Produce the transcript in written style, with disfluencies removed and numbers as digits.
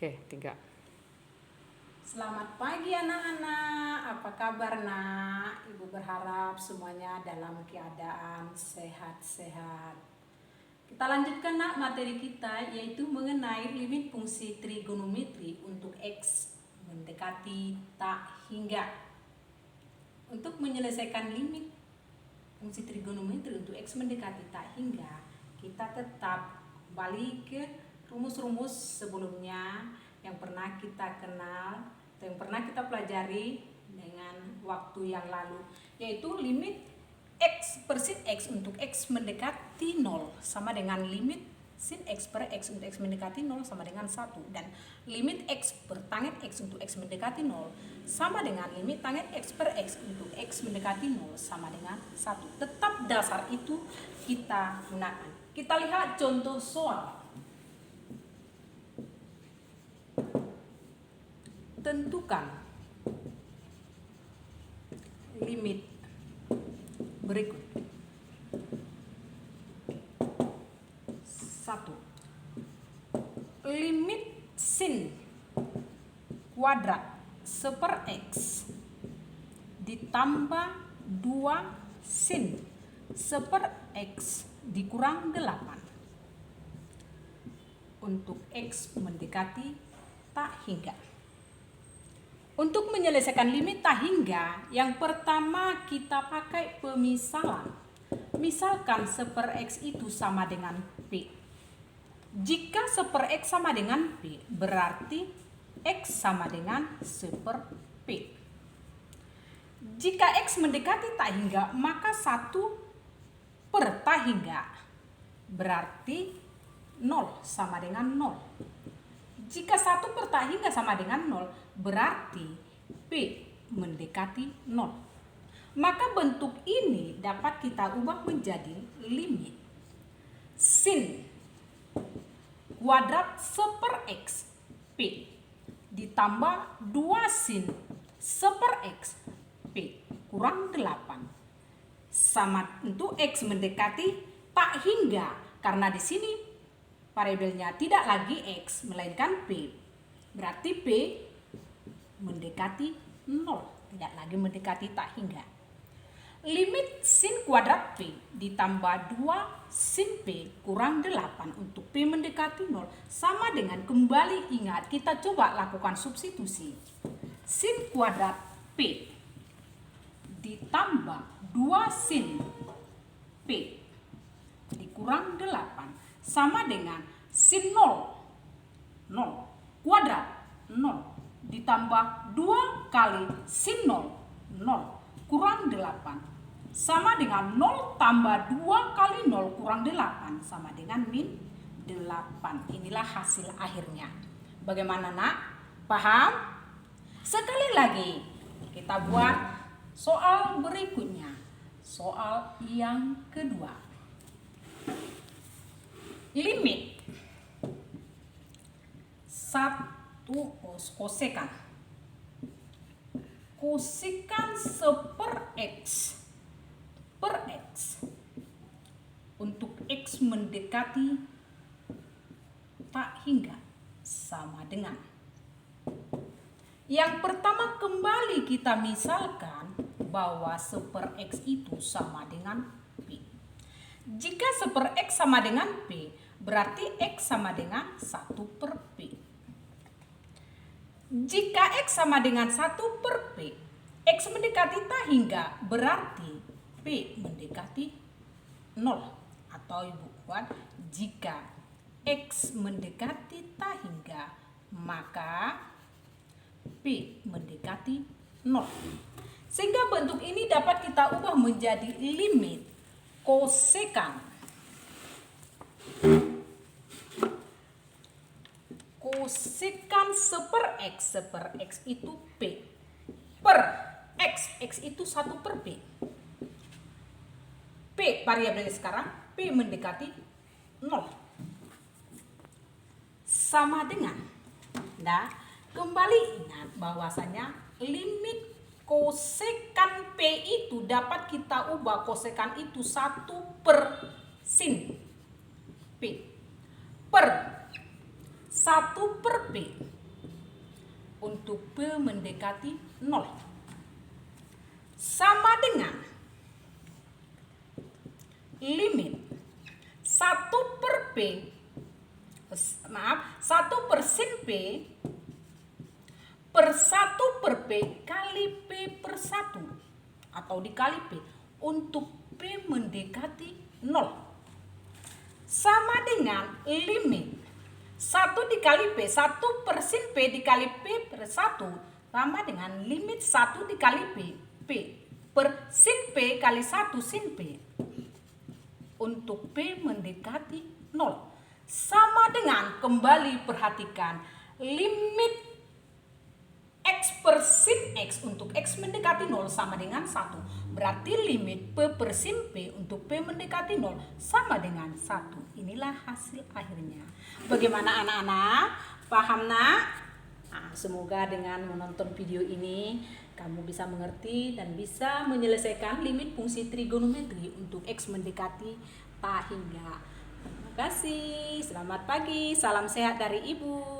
Oke, 3. Selamat pagi anak-anak, apa kabar nak? Ibu berharap semuanya dalam keadaan sehat-sehat. Kita lanjutkan nak materi kita, yaitu mengenai limit fungsi trigonometri untuk X mendekati tak hingga. Untuk menyelesaikan limit fungsi trigonometri untuk X mendekati tak hingga, kita tetap balik ke rumus-rumus sebelumnya yang pernah kita kenal atau yang pernah kita pelajari dengan waktu yang lalu, yaitu limit X per sin X untuk X mendekati 0 sama dengan limit sin X per X untuk X mendekati 0 sama dengan 1, dan limit X per tangent X untuk X mendekati 0 sama dengan limit tangent X per X untuk X mendekati 0 sama dengan 1. Tetap dasar itu kita gunakan. Kita lihat contoh soal. Tentukan limit berikut. 1. Limit sin kuadrat seper X ditambah 2 sin seper X dikurang 8 untuk X mendekati tak hingga. Untuk menyelesaikan limit tak hingga, yang pertama kita pakai pemisalan. Misalkan seper X itu sama dengan P. Jika seper X sama dengan P, berarti X sama dengan seper P. Jika X mendekati tak hingga, maka 1 per tak hingga, berarti 0 sama dengan 0. Jika 1 per tak hingga sama dengan 0, berarti P mendekati 0. Maka bentuk ini dapat kita ubah menjadi limit sin kuadrat seper X P ditambah 2 sin seper X P kurang 8 sama untuk X mendekati tak hingga, karena di sini variabelnya tidak lagi X melainkan P, berarti P mendekati 0, tidak lagi mendekati tak hingga. Limit sin kuadrat P ditambah 2 sin P kurang 8 untuk P mendekati 0 sama dengan, kembali ingat, kita coba lakukan substitusi. Sin kuadrat P ditambah 2 sin P dikurang 8 sama dengan sin 0 kuadrat 0 ditambah 2 kali sin 0 kurang 8 sama dengan 0 tambah 2 kali 0 kurang 8 sama dengan min 8. Inilah hasil akhirnya. Bagaimana nak? Paham? Sekali lagi kita buat soal berikutnya. Soal yang kedua. Limit 1 kosekan seper X per X untuk X mendekati tak hingga sama dengan, yang pertama kembali kita misalkan bahwa seper X itu sama dengan P. Jika seper X sama dengan P, berarti X sama dengan 1 per P. Jika X sama dengan 1 per P, X mendekati tak hingga, berarti P mendekati 0. Atau ibu buat, jika X mendekati tak hingga, maka P mendekati 0. Sehingga bentuk ini dapat kita ubah menjadi limit kosekan seper X itu P per X itu 1 per P. P variabelnya sekarang, P mendekati 0 sama dengan, nah kembali ingat bahwasanya limit kosekan P itu dapat kita ubah kosekan itu 1 per sin P per 1 per P untuk P mendekati 0. Sama dengan limit 1 per P, 1 per sin P per 1 per P kali P per 1 atau dikali P untuk P mendekati 0 sama dengan limit 1 dikali P, 1 per sin P dikali P per 1 sama dengan limit 1 dikali P per sin P kali 1 sin P untuk P mendekati 0 sama dengan, kembali perhatikan, limit X per sin X untuk X mendekati 0 sama dengan 1. Berarti limit P per sin P untuk P mendekati 0 sama dengan 1. Inilah hasil akhirnya. Bagaimana anak-anak? Paham nak? Nah, semoga dengan menonton video ini kamu bisa mengerti dan bisa menyelesaikan limit fungsi trigonometri untuk X mendekati tak hingga. Terima kasih. Selamat pagi. Salam sehat dari Ibu.